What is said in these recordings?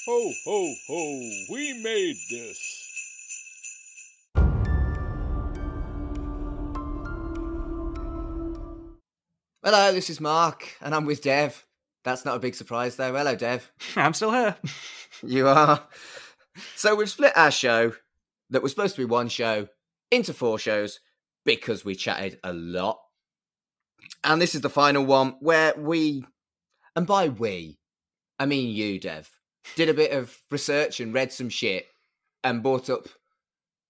Ho, ho, ho, we made this. Hello, this is Mark, and I'm with Dev. That's not a big surprise, though. Hello, Dev. I'm still here. You are. So we've split our show, that was supposed to be one show, into 4 shows, because we chatted a lot. And this is the final one where we, and by we, I mean you, Dev, did a bit of research and read some shit and brought up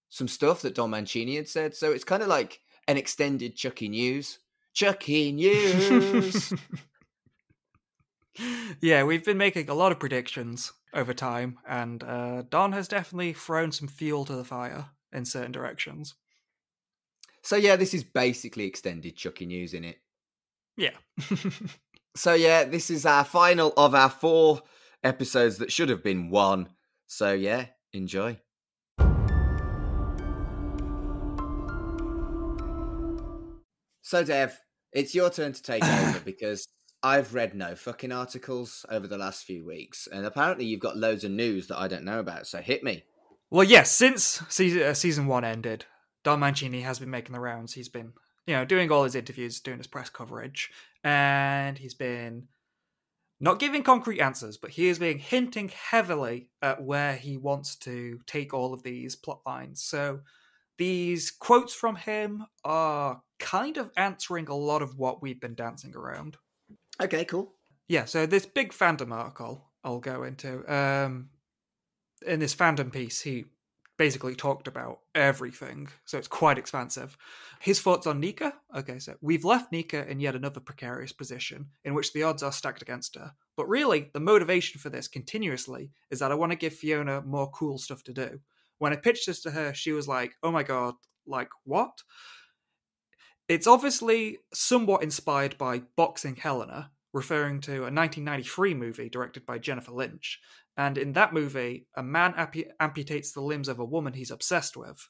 some stuff that Don Mancini had said. So it's kind of like an extended Chucky News. Chucky News! Yeah, we've been making a lot of predictions over time, and Don has definitely thrown some fuel to the fire in certain directions. So yeah, this is basically extended Chucky News, in it. Yeah. So yeah, this is our final of our 4 episodes that should have been 1. So yeah, enjoy. So Dev, it's your turn to take over because I've read no fucking articles over the last few weeks, and apparently you've got loads of news that I don't know about, so hit me. Well, yes, since season 1 ended, Don Mancini has been making the rounds. He's been, doing all his interviews, doing his press coverage, and he's been not giving concrete answers, but he is being hinting heavily at where he wants to take all of these plot lines. So these quotes from him are kind of answering a lot of what we've been dancing around. Okay, cool. Yeah, so this big fandom article I'll go into. In this fandom piece, he basically talked about everything, so it's quite expansive. His thoughts on Nika. Okay, so we've left Nika in yet another precarious position in which the odds are stacked against her. But really, the motivation for this continuously is that I want to give Fiona more cool stuff to do. When I pitched this to her, she was like, oh my god, like what? It's obviously somewhat inspired by Boxing Helena, referring to a 1993 movie directed by Jennifer Lynch. And in that movie, a man amputates the limbs of a woman he's obsessed with.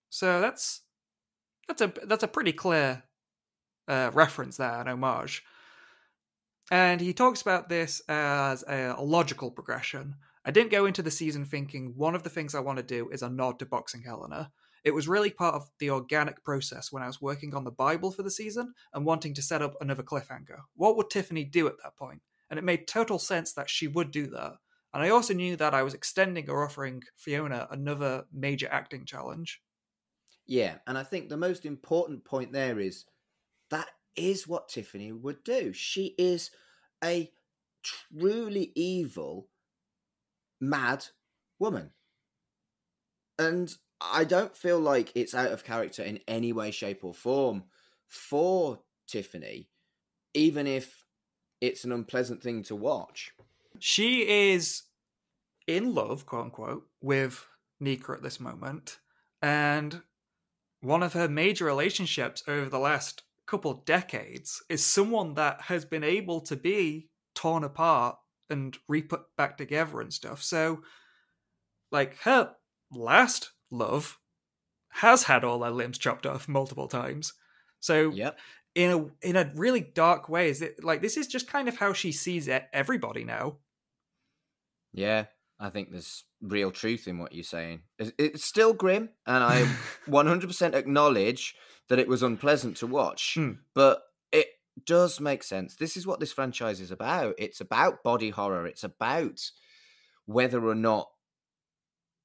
So that's a pretty clear reference there, an homage. And he talks about this as a logical progression. I didn't go into the season thinking one of the things I want to do is a nod to Boxing Helena. It was really part of the organic process when I was working on the Bible for the season and wanting to set up another cliffhanger. What would Tiffany do at that point? And it made total sense that she would do that. And I also knew that I was extending or offering Fiona another major acting challenge. Yeah, and I think the most important point there is that is what Tiffany would do. She is a truly evil, mad woman. And I don't feel like it's out of character in any way, shape, or form for Tiffany, even if it's an unpleasant thing to watch. She is in love, quote unquote, with Nika at this moment. And one of her major relationships over the last couple decades is someone that has been able to be torn apart and re-put back together and stuff. So, like, her last love has had all her limbs chopped off multiple times. So, Yep. in a really dark way, is it like this is just kind of how she sees everybody now. Yeah, I think there's real truth in what you're saying. It's still grim, and I 100% acknowledge that it was unpleasant to watch, but it does make sense. This is what this franchise is about. It's about body horror. It's about whether or not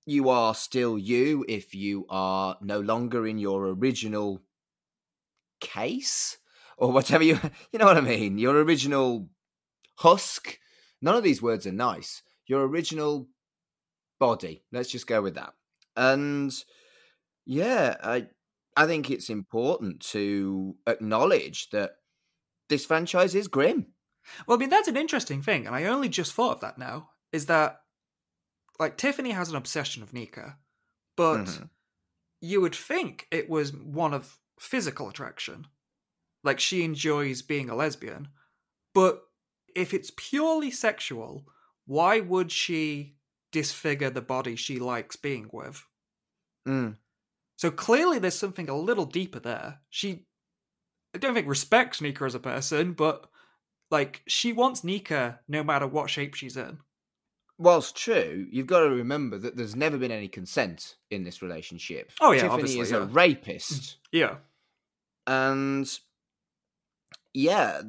you are still you if you are no longer in your original case, or whatever you know what I mean, your original husk. None of these words are nice. Your original body. Let's just go with that. And yeah, I think it's important to acknowledge that this franchise is grim. Well, I mean, that's an interesting thing, and I only just thought of that now, is that, like, Tiffany has an obsession of Nika, but you would think it was one of physical attraction. Like, she enjoys being a lesbian. But if it's purely sexual, why would she disfigure the body she likes being with? So clearly there's something a little deeper there. She, I don't think, respects Nika as a person, but, like, she wants Nika no matter what shape she's in. whilst true, you've got to remember that there's never been any consent in this relationship. Oh, yeah, Tiffany obviously, is yeah. a rapist. Yeah. And yeah,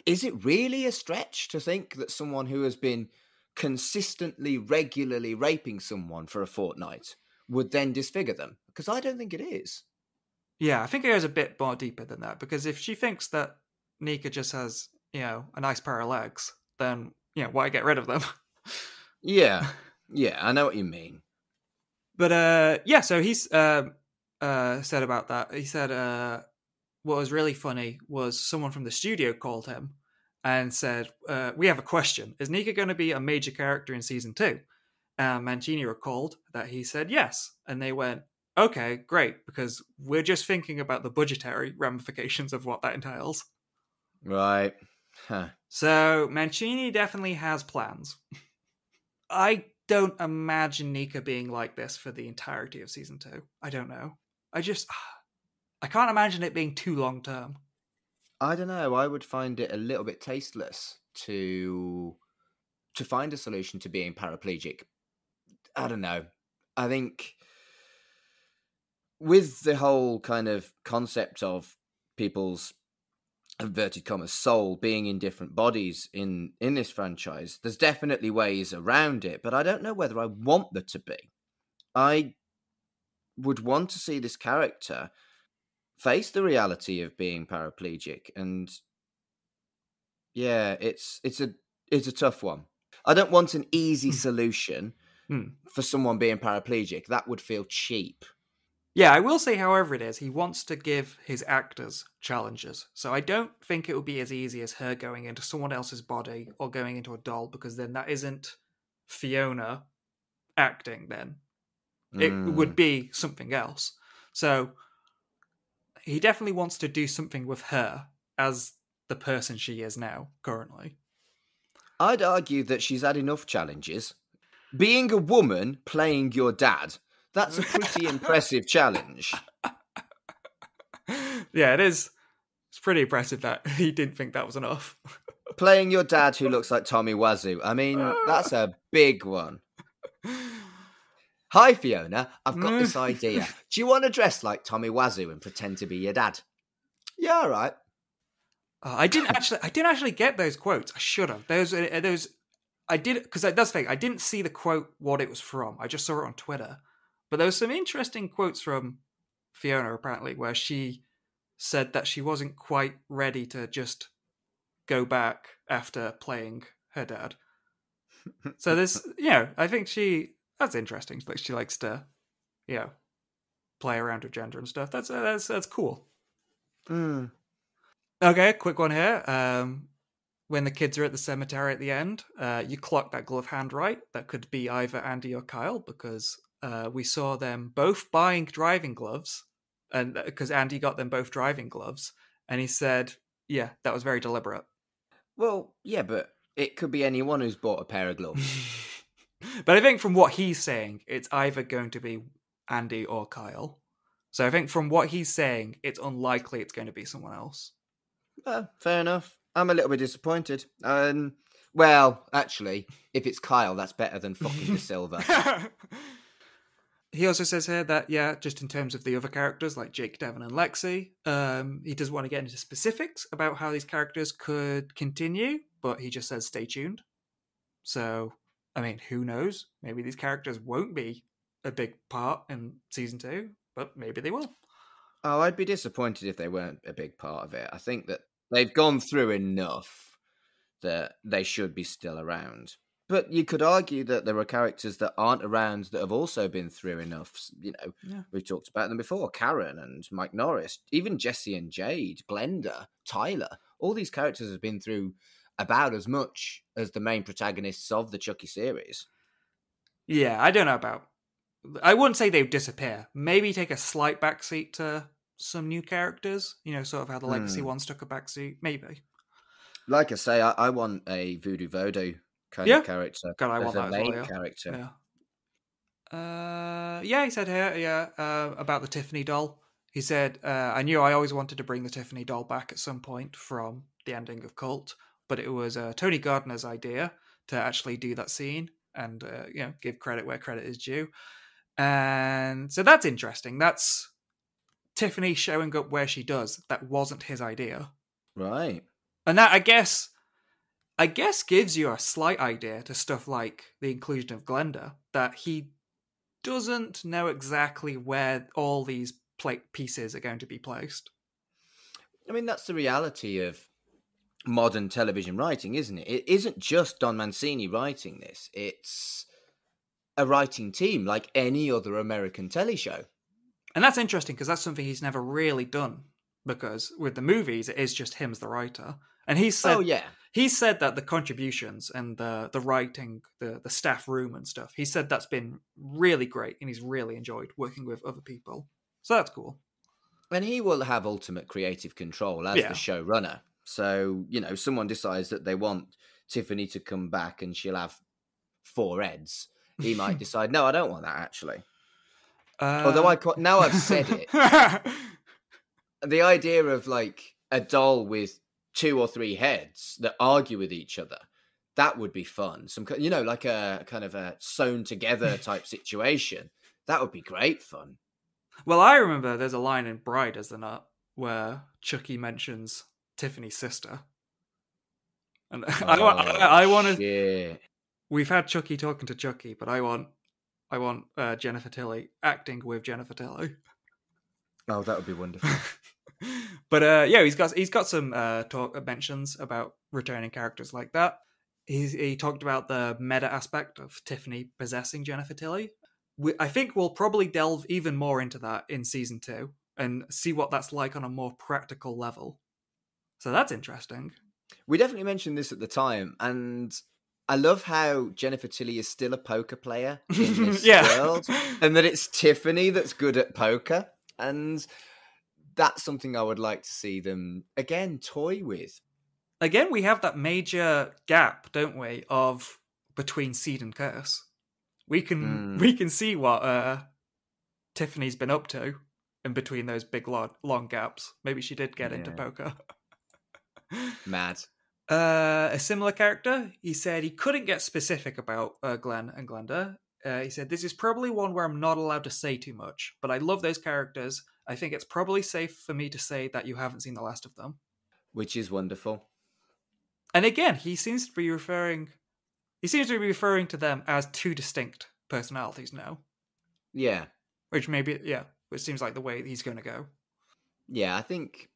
is it really a stretch to think that someone who has been consistently, regularly raping someone for a fortnight would then disfigure them? Because I don't think it is. Yeah, I think it goes a bit more deeper than that, because if she thinks that Nika just has, a nice pair of legs, then, why get rid of them? Yeah, I know what you mean. But, so he's said about that. He said what was really funny was someone from the studio called him and said, we have a question. Is Nika going to be a major character in season 2? Mancini recalled that he said yes. And they went, okay, great, because we're just thinking about the budgetary ramifications of what that entails. Right. Huh. So Mancini definitely has plans. I don't imagine Nika being like this for the entirety of season 2. I don't know. I can't imagine it being too long term. I don't know. I would find it a little bit tasteless to find a solution to being paraplegic. I don't know. I think with the whole kind of concept of people's inverted commas soul being in different bodies in this franchise, there's definitely ways around it, but I don't know whether I want there to be. I would want to see this character face the reality of being paraplegic, and yeah, it's a tough one. I don't want an easy solution for someone being paraplegic. That would feel cheap. Yeah, I will say, however it is, he wants to give his actors challenges. So I don't think it would be as easy as her going into someone else's body or going into a doll, because then that isn't Fiona acting then. It would be something else. So he definitely wants to do something with her as the person she is now, currently. I'd argue that she's had enough challenges. Being a woman playing your dad, that's a pretty impressive challenge. Yeah, it is. It's pretty impressive that he didn't think that was enough. Playing your dad who looks like Tommy Wiseau. I mean, that's a big one. Hi, Fiona. I've got this idea. Do you want to dress like Tommy Wiseau and pretend to be your dad? Yeah, all right. I didn't actually get those quotes. I should have. Those. I did, because that's the thing. I didn't see the quote what it was from. I just saw it on Twitter. But there was some interesting quotes from Fiona, apparently, where she said that she wasn't quite ready to just go back after playing her dad. So this, I think that's interesting. Like, she likes to, play around with gender and stuff. That's cool. Okay, quick one here. When the kids are at the cemetery at the end, you clock that glove hand right. That could be either Andy or Kyle, because we saw them both buying driving gloves, and because Andy got them both driving gloves, and he said, yeah, that was very deliberate. Well, yeah, but it could be anyone who's bought a pair of gloves. But I think from what he's saying, it's either going to be Andy or Kyle. So I think from what he's saying, it's unlikely it's going to be someone else. Fair enough. I'm a little bit disappointed. Well, actually, if it's Kyle, that's better than fucking De Silva. He also says here that, just in terms of the other characters, like Jake, Devon, and Lexi, he doesn't want to get into specifics about how these characters could continue, but he just says stay tuned. So, I mean, who knows? Maybe these characters won't be a big part in season 2, but maybe they will. Oh, I'd be disappointed if they weren't a big part of it. I think that they've gone through enough that they should be still around. But you could argue that there are characters that aren't around that have also been through enough. We've talked about them before. Karen and Mike Norris, even Jesse and Jade, Glenda, Tyler. All these characters have been through about as much as the main protagonists of the Chucky series. Yeah, I don't know about... I wouldn't say they'd disappear. Maybe take a slight backseat to some new characters. Sort of how the Legacy ones took a backseat. Maybe. Like I say, I want a Voodoo Voodoo kind of character. God, I want that main as well, character. He said here, about the Tiffany doll. He said, I knew I always wanted to bring the Tiffany doll back at some point from the ending of Cult. but it was Tony Gardner's idea to actually do that scene and give credit where credit is due. And so that's interesting. That's Tiffany showing up where she does. That wasn't his idea. Right. And that, I guess gives you a slight idea to stuff like the inclusion of Glenda, that he doesn't know exactly where all these pieces are going to be placed. I mean, that's the reality of modern television writing, isn't it? It isn't just Don Mancini writing this. It's a writing team like any other American telly show. And that's interesting because that's something he's never really done, because with the movies, it is just him as the writer. And he said, he said that the contributions and the writing, the staff room and stuff, he said that's been really great and he's really enjoyed working with other people. So that's cool. And he will have ultimate creative control as the showrunner. So, someone decides that they want Tiffany to come back and she'll have 4 heads. He might decide, no, I don't want that, actually. Although now I've said it. The idea of like a doll with 2 or 3 heads that argue with each other, that would be fun. Some, like a kind of a sewn together type situation. That would be great fun. Well, I remember there's a line in Bride, is there not, where Chucky mentions Tiffany's sister. And I want to. We've had Chucky talking to Chucky, but I want Jennifer Tilly acting with Jennifer Tilly. Oh, that would be wonderful. But he's got some mentions about returning characters like that. He talked about the meta aspect of Tiffany possessing Jennifer Tilly. I think we'll probably delve even more into that in season 2 and see what that's like on a more practical level. So that's interesting. We definitely mentioned this at the time, and I love how Jennifer Tilly is still a poker player in this world, and that it's Tiffany that's good at poker. And that's something I would like to see them, again, toy with. Again, we have that major gap, don't we, of between Seed and Curse. We can see what Tiffany's been up to in between those big, long gaps. Maybe she did get into poker. Mad. A similar character, he said he couldn't get specific about Glenn and Glenda. He said, this is probably one where I'm not allowed to say too much, but I love those characters. I think it's probably safe for me to say that you haven't seen the last of them. Which is wonderful. And again, he seems to be referring to them as 2 distinct personalities now. Yeah. Which seems like the way he's going to go. Yeah, I think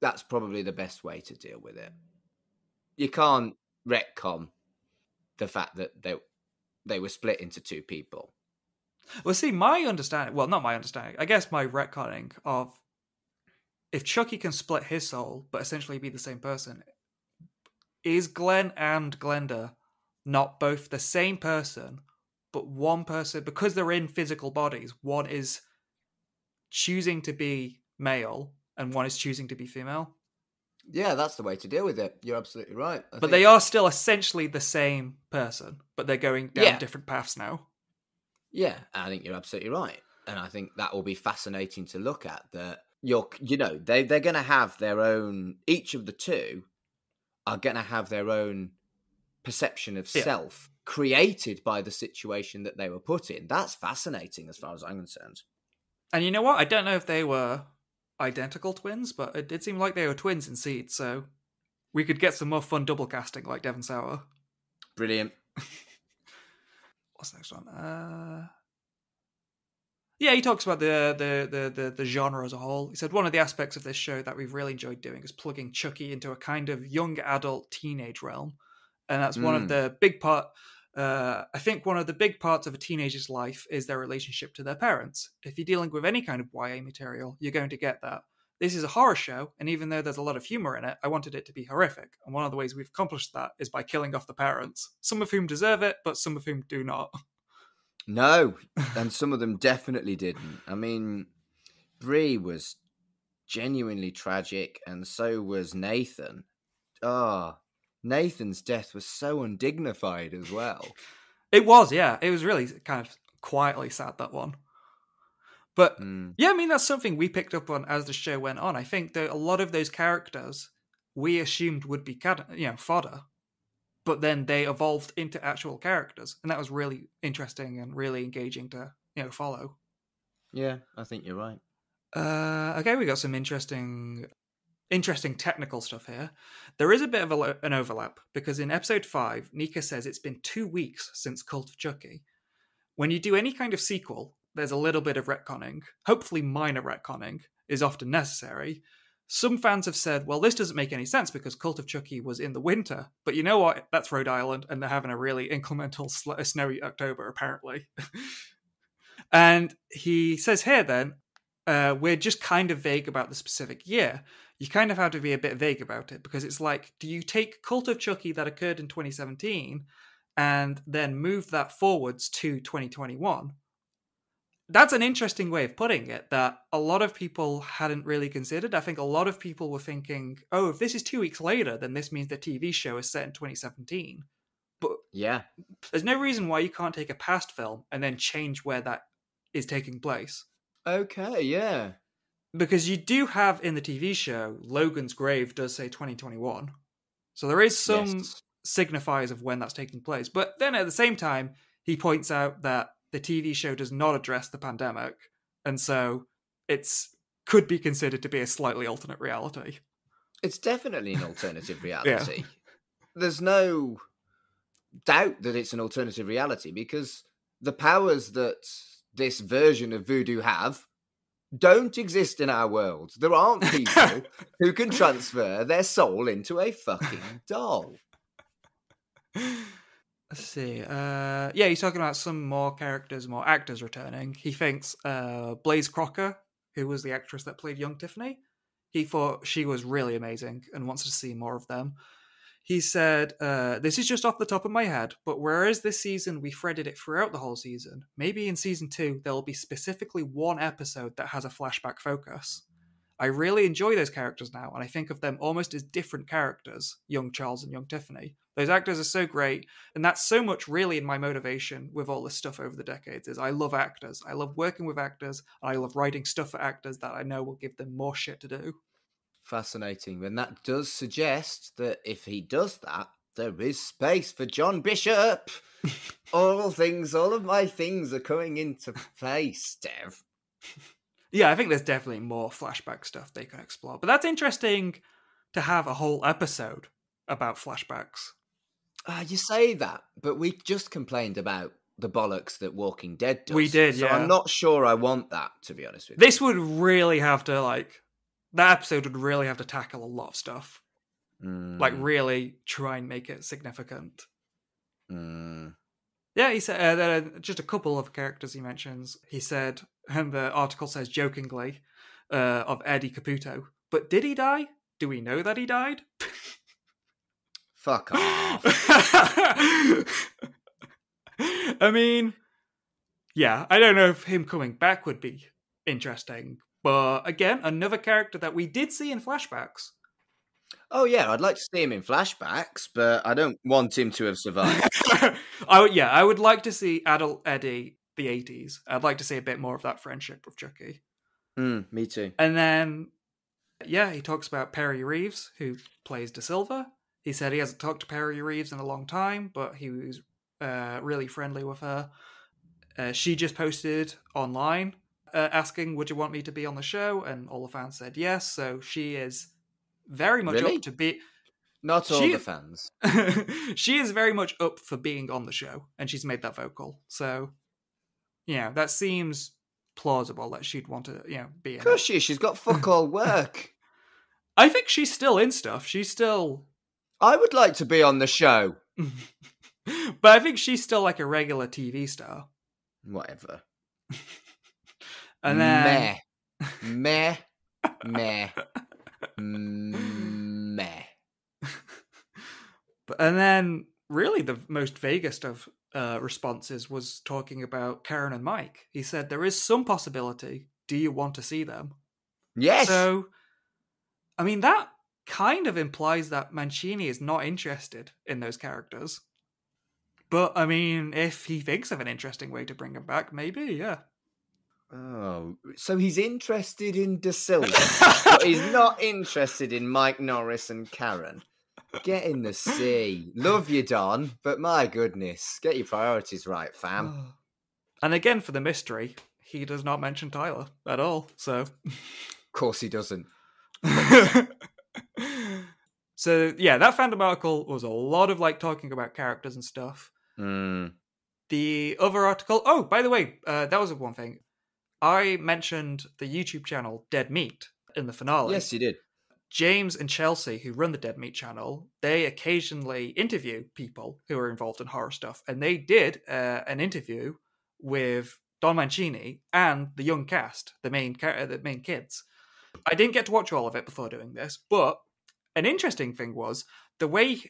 that's probably the best way to deal with it. You can't retcon the fact that they were split into 2 people. Well, see, my understanding... Well, not my understanding. I guess my retconning of... If Chucky can split his soul, but essentially be the same person, is Glenn and Glenda not both the same person, but one person... Because they're in physical bodies, one is choosing to be male, and one is choosing to be female? Yeah, that's the way to deal with it. You're absolutely right. But they are still essentially the same person, but they're going down different paths now. Yeah, I think you're absolutely right. And I think that will be fascinating to look at. That they're going to have their own, each of the 2 are going to have their own perception of self created by the situation that they were put in. That's fascinating as far as I'm concerned. And you know what? I don't know if they were identical twins, but it did seem like they were twins in Seed, so we could get some more fun double casting like Devon Sauer. Brilliant. What's the next one? He talks about the genre as a whole. He said one of the aspects of this show that we've really enjoyed doing is plugging Chucky into a kind of young adult teenage realm, and that's one of the big part. I think one of the big parts of a teenager's life is their relationship to their parents. If you're dealing with any kind of YA material, you're going to get that. This is a horror show, and even though there's a lot of humor in it, I wanted it to be horrific. And one of the ways we've accomplished that is by killing off the parents. Some of whom deserve it, but some of whom do not. No, and some of them definitely didn't. I mean, Bree was genuinely tragic, and so was Nathan. Nathan's death was so undignified as well. It was, yeah. It was really kind of quietly sad, that one. But, yeah, I mean, that's something we picked up on as the show went on. I think that a lot of those characters we assumed would be fodder, but then they evolved into actual characters, and that was really interesting and really engaging to follow. Yeah, I think you're right. Okay, we got some interesting technical stuff here. There is a bit of an overlap, because in episode 5, Nika says it's been 2 weeks since Cult of Chucky. When you do any kind of sequel, there's a little bit of retconning. Hopefully minor retconning is often necessary. Some fans have said, well, this doesn't make any sense because Cult of Chucky was in the winter. But you know what? That's Rhode Island, and they're having a really incremental, snowy October, apparently. And he says here then, we're just kind of vague about the specific year. You kind of have to be a bit vague about it, because it's like, do you take Cult of Chucky that occurred in 2017 and then move that forwards to 2021? That's an interesting way of putting it that a lot of people hadn't really considered. I think a lot of people were thinking, oh, if this is 2 weeks later, then this means the TV show is set in 2017. But yeah, there's no reason why you can't take a past film and then change where that is taking place. Okay, yeah. Because you do have in the TV show, Logan's grave does say 2021. So there is some signifiers of when that's taking place. But then at the same time, he points out that the TV show does not address the pandemic. And so could be considered to be a slightly alternate reality. It's definitely an alternative reality. Yeah. There's no doubt that it's an alternative reality, because the powers that this version of voodoo have don't exist in our world. There aren't people who can transfer their soul into a fucking doll. Let's see. He's talking about some more characters, more actors returning. He thinks Blaise Crocker, who was the actress that played young Tiffany, he thought she was really amazing and wants to see more of them. He said, this is just off the top of my head, but whereas this season we threaded it throughout the whole season, maybe in season 2 there will be specifically one episode that has a flashback focus. I really enjoy those characters now, and I think of them almost as different characters, young Charles and young Tiffany. Those actors are so great, and that's so much really in my motivation with all this stuff over the decades, is I love actors. I love working with actors, and I love writing stuff for actors that I know will give them more shit to do. Fascinating. And that does suggest that if he does that, there is space for John Bishop. All of my things are coming into place, Dev. Yeah, I think there's definitely more flashback stuff they can explore. But that's interesting to have a whole episode about flashbacks. You say that, but we just complained about the bollocks that Walking Dead does. We did, so yeah. I'm not sure I want that, to be honest with you. This would really have to, that episode would really have to tackle a lot of stuff. Really try and make it significant. Yeah, he said there are just a couple of characters he mentions. He said, and the article says jokingly, of Eddie Caputo. But did he die? Do we know that he died? Fuck off. I mean, yeah, I don't know if him coming back would be interesting. But again, another character that we did see in flashbacks. Oh, yeah, I'd like to see him in flashbacks, but I don't want him to have survived. I would like to see adult Eddie, the 80s. I'd like to see a bit more of that friendship with Chucky. Me too. And then, he talks about Perry Reeves, who plays Da Silva. He said he hasn't talked to Perry Reeves in a long time, but he was really friendly with her. She just posted online asking, would you want me to be on the show? And all the fans said yes, so she is very much up to be... Not all the fans. She is very much up for being on the show, and she's made that vocal. So, that seems plausible that she'd want to, be in. Of course she's got fuck all work. I think she's still in stuff. She's still... I would like to be on the show. But I think she's still like a regular TV star. Whatever. And then... Meh. And then, really, the most vaguest of responses was talking about Karen and Mike. He said, there is some possibility. Do you want to see them? Yes. So, I mean, that kind of implies that Mancini is not interested in those characters. But, I mean, if he thinks of an interesting way to bring them back, maybe, yeah. Oh, so he's interested in De Silva, but he's not interested in Mike Norris and Karen. Get in the sea. Love you, Don, but my goodness, get your priorities right, fam. And again, for the mystery, he does not mention Tyler at all, so... Of course he doesn't. So, yeah, that fandom article was a lot of, like, talking about characters and stuff. The other article... Oh, by the way, that was one thing. I mentioned the YouTube channel Dead Meat in the finale. Yes, you did. James and Chelsea, who run the Dead Meat channel, they occasionally interview people who are involved in horror stuff. And they did an interview with Don Mancini and the young cast, the main kids. I didn't get to watch all of it before doing this, but an interesting thing was the way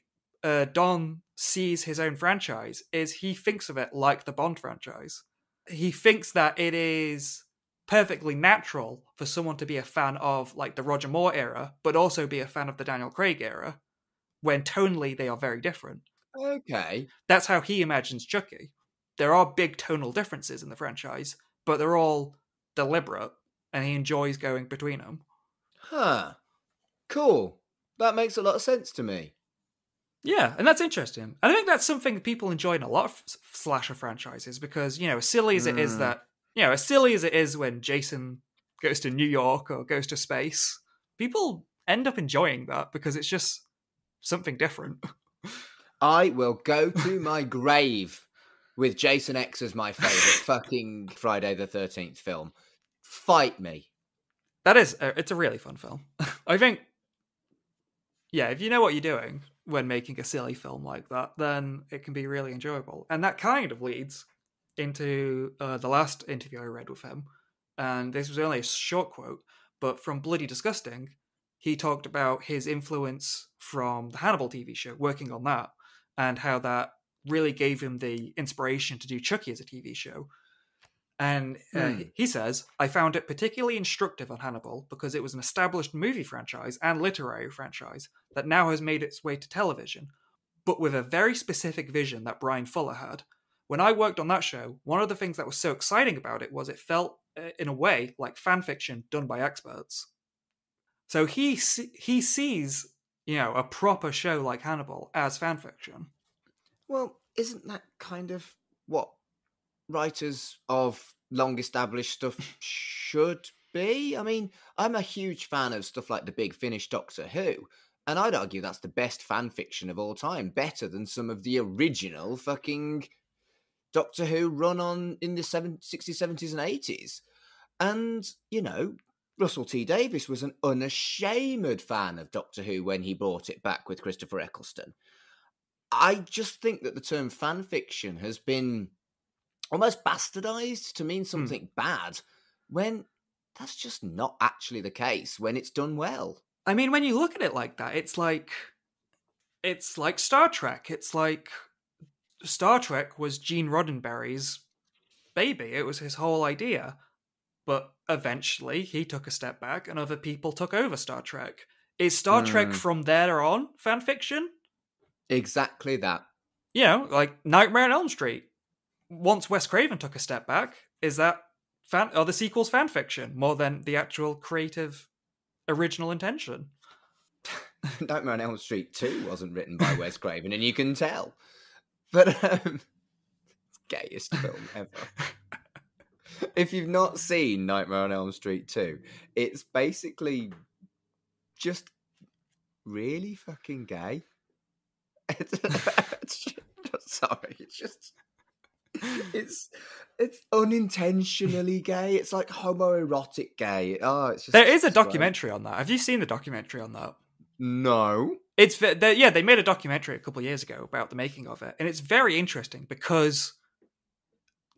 Don sees his own franchise is he thinks of it like the Bond franchise. He thinks that it is perfectly natural for someone to be a fan of like the Roger Moore era, but also be a fan of the Daniel Craig era, when tonally they are very different. Okay. That's how he imagines Chucky. There are big tonal differences in the franchise, but they're all deliberate, and he enjoys going between them. Huh. Cool. That makes a lot of sense to me. Yeah, and that's interesting. And I think that's something people enjoy in a lot of slasher franchises, because, you know, as silly as it is that, you know, as silly as it is when Jason goes to New York or goes to space, people end up enjoying that because it's just something different. I will go to my grave with Jason X as my favourite fucking Friday the 13th film. Fight me. That is, it's a really fun film. I think, yeah, if you know what you're doing when making a silly film like that, then it can be really enjoyable. And that kind of leads into the last interview I read with him. And this was only a short quote, but from Bloody Disgusting, he talked about his influence from the Hannibal TV show, working on that, and how that really gave him the inspiration to do Chucky as a TV show. And he says, I found it particularly instructive on Hannibal because it was an established movie franchise and literary franchise that now has made its way to television, but with a very specific vision that Brian Fuller had. When I worked on that show, one of the things that was so exciting about it was it felt, in a way, like fan fiction done by experts. So he sees, you know, a proper show like Hannibal as fan fiction. Well, isn't that kind of what writers of long-established stuff should be? I mean, I'm a huge fan of stuff like The Big Finish, Doctor Who, and I'd argue that's the best fan fiction of all time, better than some of the original fucking Doctor Who run on in the 60s, 70s and 80s. And, you know, Russell T Davies was an unashamed fan of Doctor Who when he brought it back with Christopher Eccleston. I just think that the term fan fiction has been almost bastardized to mean something bad, when that's just not actually the case when it's done well. I mean, when you look at it like that, it's like Star Trek. It's like Star Trek was Gene Roddenberry's baby. It was his whole idea. But eventually he took a step back and other people took over Star Trek. Is Star Trek from there on fan fiction? Exactly that. You know, like Nightmare on Elm Street. Once Wes Craven took a step back, is that are the sequels fan fiction more than the actual creative original intention? Nightmare on Elm Street 2 wasn't written by Wes Craven, and you can tell. But gayest film ever. If you've not seen Nightmare on Elm Street 2, it's basically just really fucking gay. Sorry, it's unintentionally gay. It's like homoerotic gay. Oh, it's just there is a documentary on that. Have you seen the documentary on that? No. It's they made a documentary a couple of years ago about the making of it, and it's very interesting because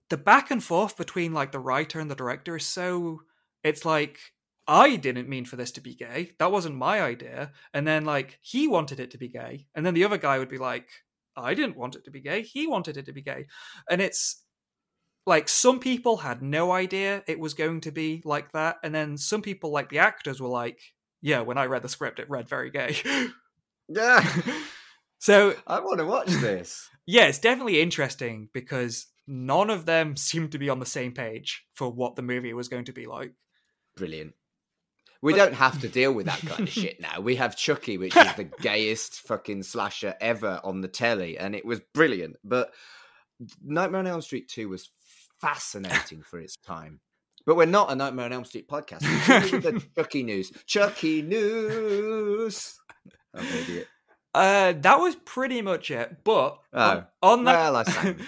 the back and forth between like the writer and the director is so. It's like, I didn't mean for this to be gay. That wasn't my idea. And then like he wanted it to be gay, and then the other guy would be like, I didn't want it to be gay. He wanted it to be gay. And it's like some people had no idea it was going to be like that. And then some people, like the actors, were like, yeah, when I read the script, it read very gay. Yeah. So I want to watch this. Yeah, it's definitely interesting because none of them seemed to be on the same page for what the movie was going to be like. Brilliant. We don't have to deal with that kind of shit now. We have Chucky, which is the gayest fucking slasher ever on the telly, and it was brilliant. But Nightmare on Elm Street 2 was fascinating for its time. But we're not a Nightmare on Elm Street podcast. We're the Chucky news. Chucky news. I'm an idiot. That was pretty much it. But on that, well, I sang.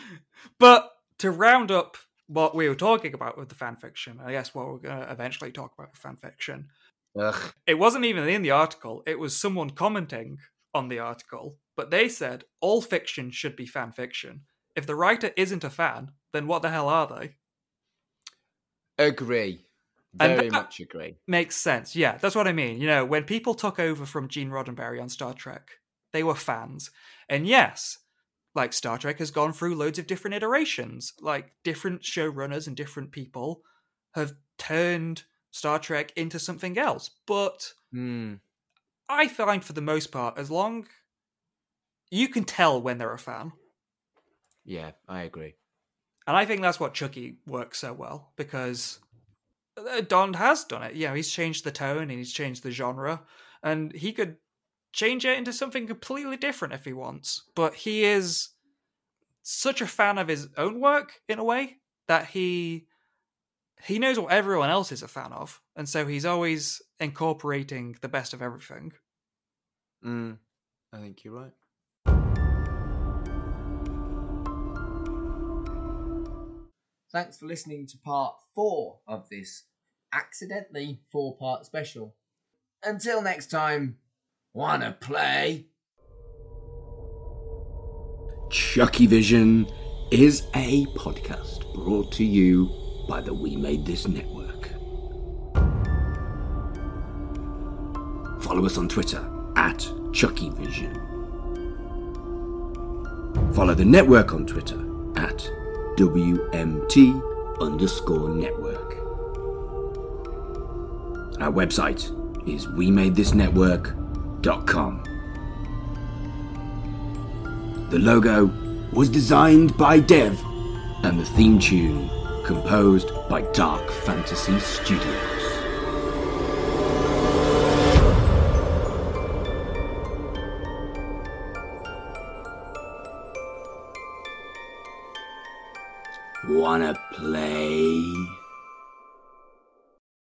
But to round up what we were talking about with the fan fiction, I guess what we're going to eventually talk about with fan fiction. Ugh. It wasn't even in the article. It was someone commenting on the article. But they said all fiction should be fan fiction. If the writer isn't a fan, then what the hell are they? Agree. Very much agree. Makes sense. Yeah, that's what I mean. You know, when people took over from Gene Roddenberry on Star Trek, they were fans. And yes, like Star Trek has gone through loads of different iterations. Like different showrunners and different people have turned Star Trek into something else. But I find for the most part, as long you can tell when they're a fan. Yeah, I agree. And I think that's what Chucky works so well, because Don has done it. Yeah, he's changed the tone and he's changed the genre, and he could change it into something completely different if he wants. But he is such a fan of his own work, in a way, that he knows what everyone else is a fan of, and so he's always incorporating the best of everything. I think you're right. Thanks for listening to part 4 of this accidentally 4-part special. Until next time, wanna play? Chucky Vision is a podcast brought to you by the We Made This Network. Follow us on Twitter at Chucky Vision. Follow the network on Twitter at WMT_network. Our website is wemadethisnetwork.com. The logo was designed by Dev, and the theme tune composed by Dark Fantasy Studios. Wanna play?